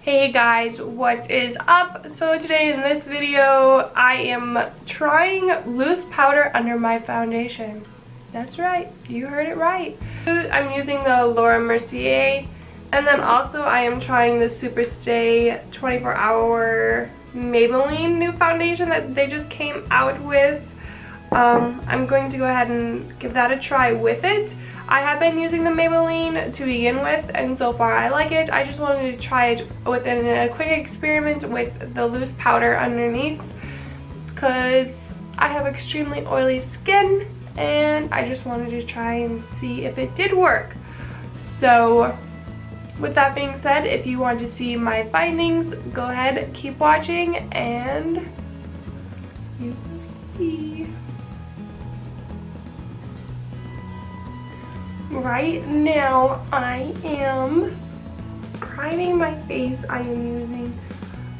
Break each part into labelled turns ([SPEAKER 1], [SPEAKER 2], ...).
[SPEAKER 1] Hey guys, what is up? So today in this video, I am trying loose powder under my foundation. That's right, you heard it right. I'm using the Laura Mercier, and then also I am trying the Superstay 24-hour Maybelline new foundation that they just came out with. I'm going to go ahead and give that a try with it. I have been using the Maybelline to begin with, and so far I like it. I just wanted to try it within a quick experiment with the loose powder underneath because I have extremely oily skin and I just wanted to try and see if it did work. So with that being said, if you want to see my findings, go ahead, keep watching, and you will see. Right now, I am priming my face. I am using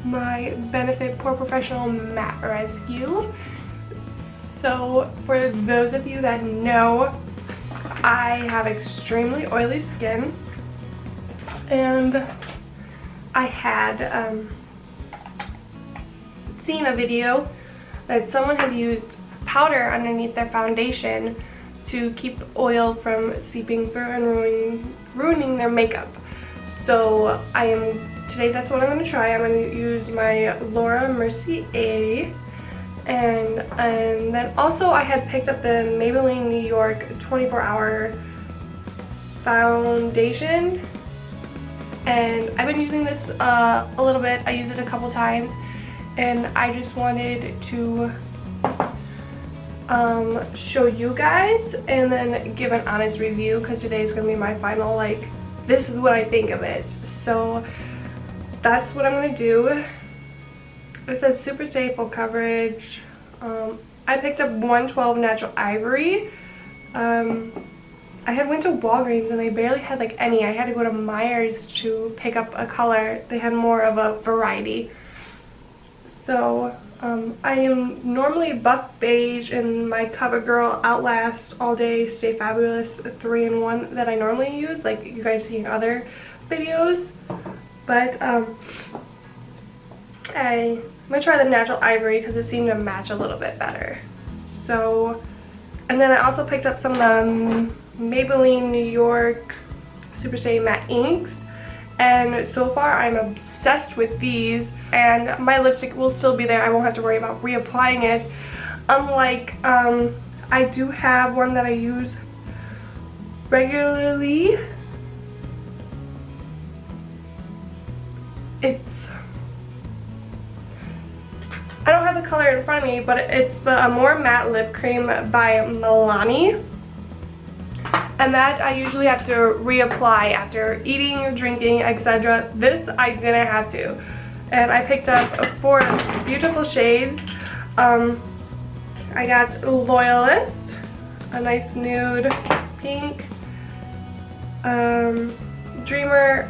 [SPEAKER 1] my Benefit Pore Professional Matte Rescue. So, for those of you that know, I have extremely oily skin, and I had seen a video that someone had used powder underneath their foundation to keep oil from seeping through and ruining their makeup. So today that's what I'm going to try. I'm going to use my Laura Mercier, and then also I had picked up the Maybelline New York 24-hour foundation, and I've been using this a little bit. I used it a couple times, and I just wanted to show you guys and then give an honest review, because today is going to be my final, like, this is what I think of it. So that's what I'm going to do. It says Superstay full coverage. I picked up 112 Natural Ivory. I had went to Walgreens and they barely had like any. I had to go to Myers to pick up a color. They had more of a variety. So I am normally buff beige in my CoverGirl Outlast All Day Stay Fabulous 3-in-1 that I normally use, like you guys see in other videos. But I'm gonna try the Natural Ivory because it seemed to match a little bit better. So, and then I also picked up some Maybelline New York Superstay Matte Inks. And so far I'm obsessed with these, and my lipstick will still be there. I won't have to worry about reapplying it. Unlike, I do have one that I use regularly. I don't have the color in front of me, but it's the Amore Matte Lip Cream by Milani. And that I usually have to reapply after eating or drinking, etc. This I didn't have to. And I picked up 4 beautiful shades. I got Loyalist, a nice nude pink. Dreamer,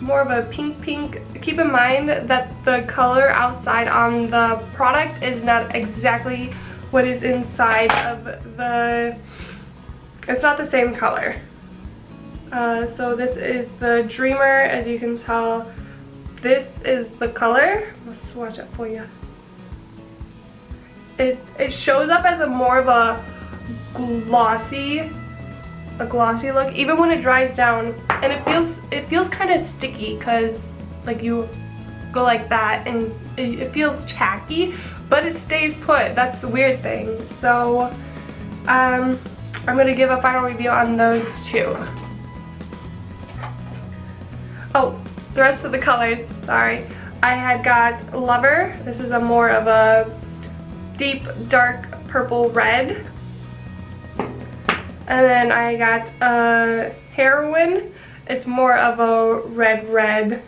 [SPEAKER 1] more of a pink. Keep in mind that the color outside on the product is not exactly what is inside of the... It's not the same color. So this is the Dreamer. As you can tell, this is the color. I'll swatch it for you. It shows up as a more of a glossy look, even when it dries down, and it feels kind of sticky because like you go like that and it feels tacky, but it stays put. That's the weird thing. So I'm going to give a final review on those two. Oh, the rest of the colors, sorry. I had got Lover. This is a more of a deep, dark purple red. And then I got Heroine. It's more of a red.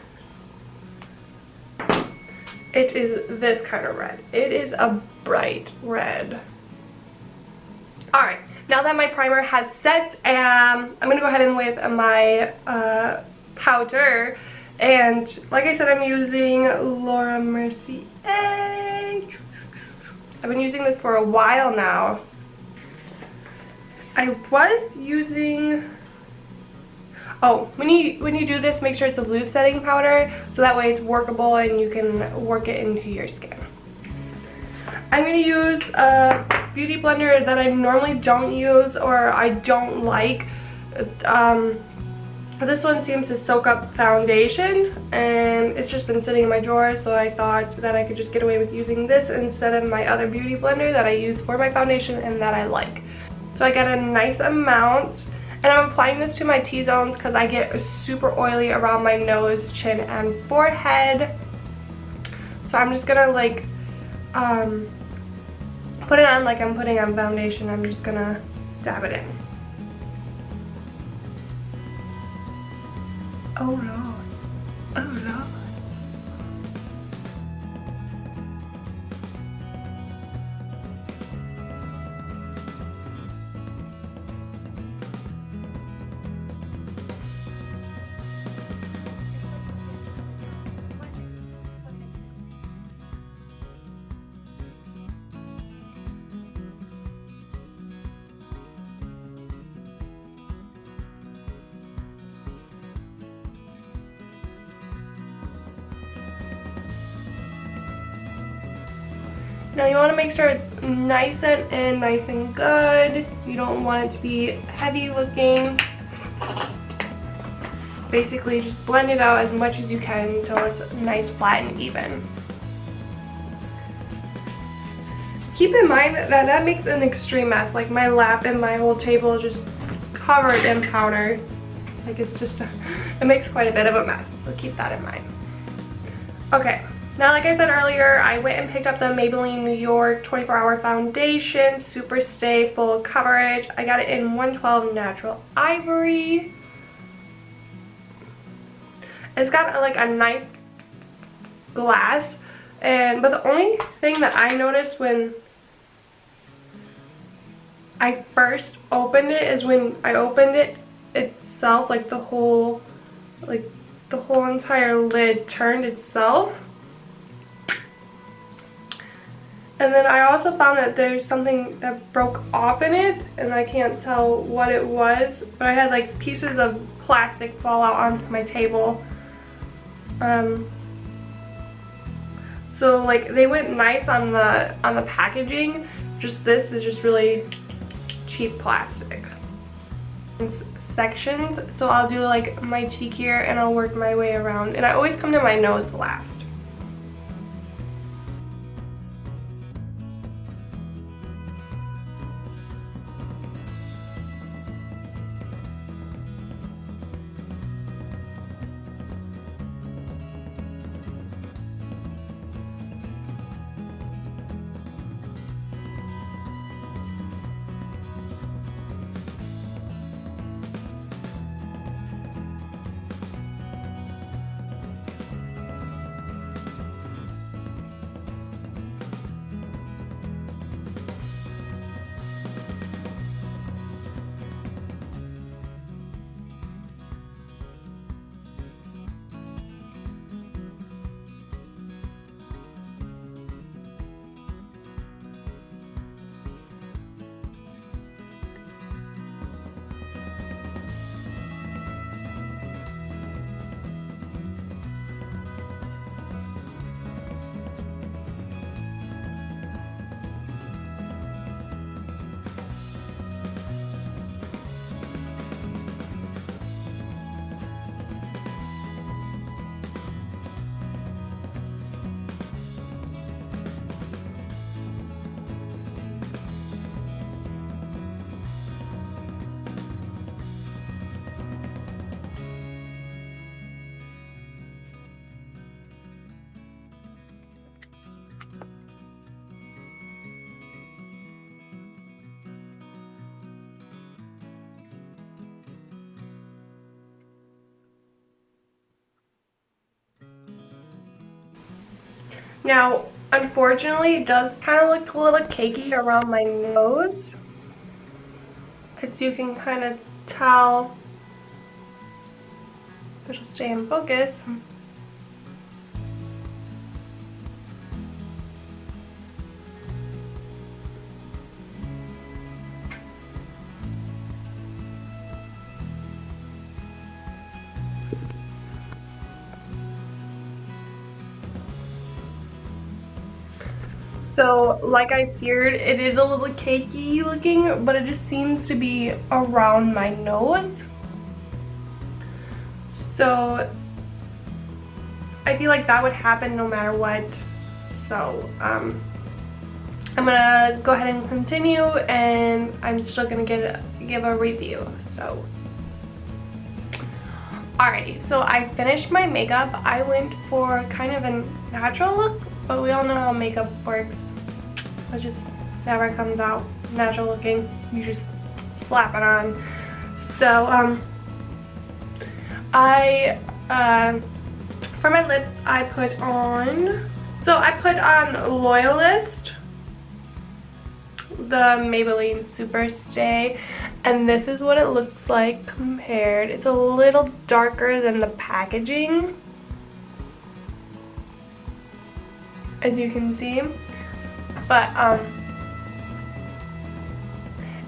[SPEAKER 1] It is this kind of red. It is a bright red. Alright. Now that my primer has set, I'm going to go ahead and with my powder. And like I said, I'm using Laura Mercier. I've been using this for a while now. I was using... Oh, when you do this, make sure it's a loose setting powder so that way it's workable and you can work it into your skin. I'm going to use a beauty blender that I normally don't use or I don't like. This one seems to soak up foundation and it's just been sitting in my drawer, so I thought that I could just get away with using this instead of my other beauty blender that I use for my foundation and that I like. So I got a nice amount and I'm applying this to my T-zones because I get super oily around my nose, chin, and forehead. So I'm just gonna like put it on like I'm putting on foundation. I'm just gonna dab it in. Oh Lord. Oh Lord. Now you want to make sure it's nice and nice and good. You don't want it to be heavy looking. Basically just blend it out as much as you can until it's nice, flat, and even. Keep in mind that makes an extreme mess. Like my lap and my whole table is just covered in powder. Like it's just, it makes quite a bit of a mess. So keep that in mind. Okay. Now, like I said earlier, I went and picked up the Maybelline New York 24-Hour Foundation, Super Stay Full Coverage. I got it in 112 Natural Ivory. It's got like a nice glass, but the only thing that I noticed when I first opened it is when I opened it itself, like the whole entire lid turned itself. And then I also found that there's something that broke off in it, and I can't tell what it was, but I had like pieces of plastic fall out onto my table. So like they went nice on the packaging. Just this is just really cheap plastic. Sections, so I'll do like my cheek here and I'll work my way around, and I always come to my nose last. Now, unfortunately, it does kind of look a little cakey around my nose, as you can kind of tell. It'll stay in focus. So, like I feared, it is a little cakey looking, but it just seems to be around my nose. So, I feel like that would happen no matter what. So, I'm gonna go ahead and continue, and I'm still gonna give a review. So, alrighty, so I finished my makeup. I went for kind of a natural look, but we all know how makeup works. It just never comes out natural looking. You just slap it on. So, for my lips, I put on Loyalist, the Maybelline Super Stay, and this is what it looks like compared. It's a little darker than the packaging, as you can see, but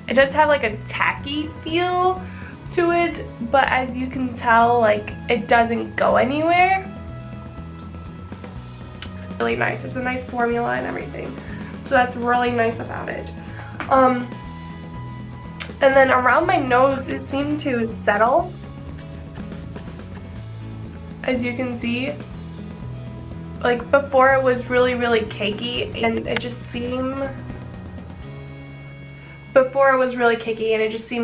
[SPEAKER 1] it does have like a tacky feel to it, but as you can tell, like, it doesn't go anywhere. Really nice. It's a nice formula and everything, so that's really nice about it. And then around my nose, it seemed to settle, as you can see. Like, before it was really cakey, and it just seemed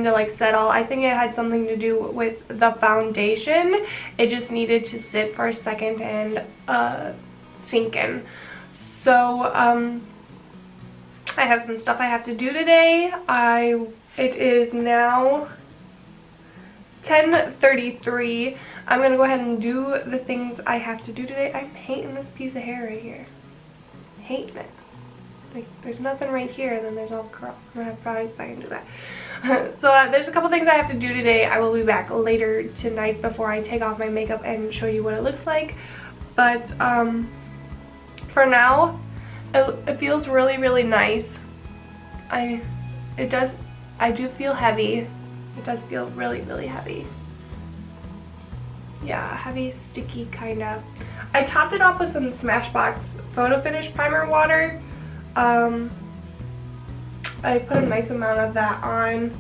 [SPEAKER 1] to like settle. I think it had something to do with the foundation. It just needed to sit for a second and sink in. So I have some stuff I have to do today. It is now 10:33. I'm gonna go ahead and do the things I have to do today. I'm hating this piece of hair right here. Hating it. Like, there's nothing right here, and then there's all curl. I'm gonna have to probably if I can do that. So there's a couple things I have to do today. I will be back later tonight before I take off my makeup and show you what it looks like. But for now, it feels really nice. I do feel heavy. It does feel really heavy. Yeah, heavy, sticky kind of. I topped it off with some Smashbox Photo Finish Primer Water. I put a nice amount of that on.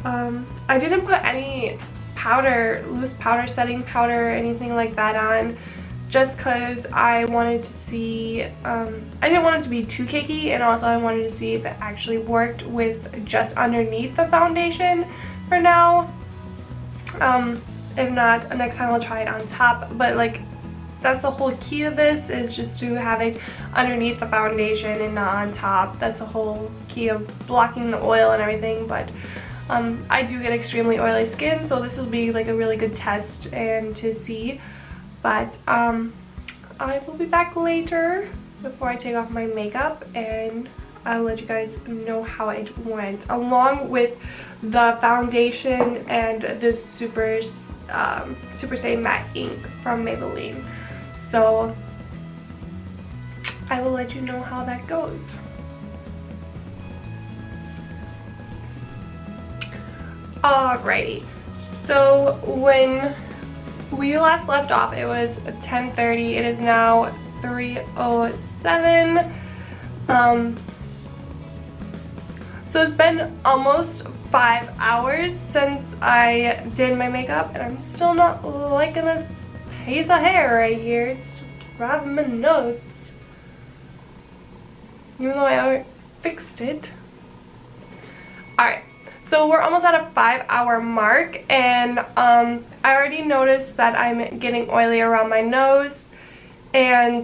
[SPEAKER 1] I didn't put any powder, loose powder, setting powder, or anything like that on, just because I wanted to see, I didn't want it to be too cakey, and also I wanted to see if it actually worked with just underneath the foundation for now. If not, next time I'll try it on top, but like, that's the whole key of this, is just to have it underneath the foundation and not on top. That's the whole key of blocking the oil and everything. But I do get extremely oily skin, so this will be like a really good test and to see. But I will be back later before I take off my makeup, and I'll let you guys know how it went, along with the foundation and the Super Stay Matte Ink from Maybelline. So I will let you know how that goes. Alrighty, so when we last left off, it was 10:30. It is now 3:07. So it's been almost 5 hours since I did my makeup, and I'm still not liking this piece of hair right here. It's driving me nuts. Even though I already fixed it. Alright, so we're almost at a 5-hour mark, and I already noticed that I'm getting oily around my nose, and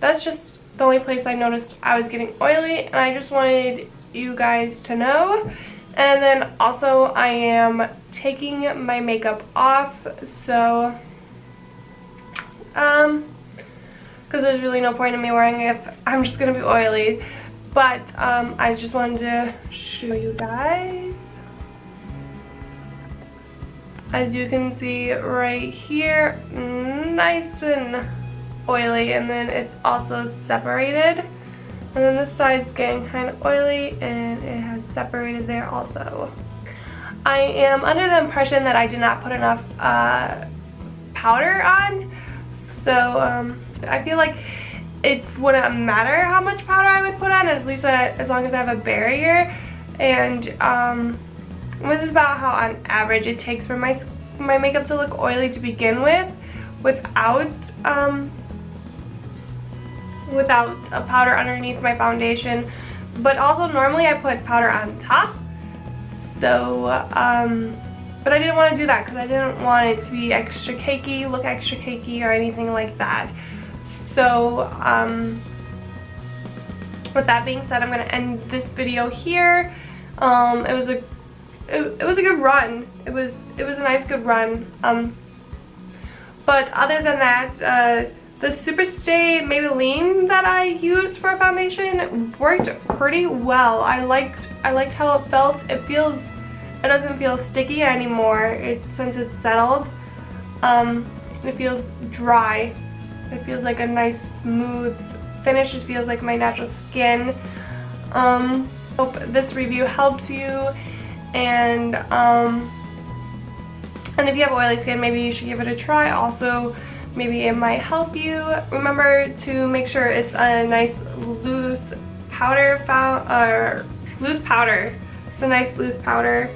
[SPEAKER 1] that's just the only place I noticed I was getting oily, and I just wanted you guys to know. And then also I am taking my makeup off, so because there's really no point in me wearing it if I'm just gonna be oily. But I just wanted to show you guys. As you can see right here, nice and oily, and then it's also separated. And then this side's getting kind of oily, and it has separated there also. I am under the impression that I did not put enough powder on. So I feel like it wouldn't matter how much powder I would put on, at least as long as I have a barrier. And this is about how on average it takes for my makeup to look oily to begin with, without a powder underneath my foundation. But also normally I put powder on top. So but I didn't want to do that because I didn't want it to be extra cakey, look extra cakey or anything like that. So with that being said, I'm going to end this video here. It was a good run. It was a nice good run. But other than that, the Superstay Maybelline that I used for a foundation worked pretty well. I liked how it felt. It doesn't feel sticky anymore. Since it's settled. It feels dry. It feels like a nice smooth finish. It feels like my natural skin. Hope this review helps you, and if you have oily skin, maybe you should give it a try. Also, maybe it might help you. Remember to make sure it's a nice loose powder. Loose powder. It's a nice loose powder,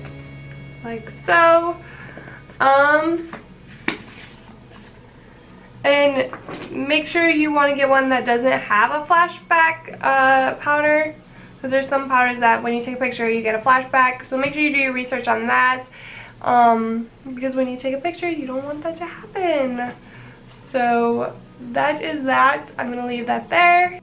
[SPEAKER 1] like so. And make sure you want to get one that doesn't have a flashback powder, because there's some powders that when you take a picture you get a flashback. So make sure you do your research on that, because when you take a picture you don't want that to happen. So that is that. I'm going to leave that there.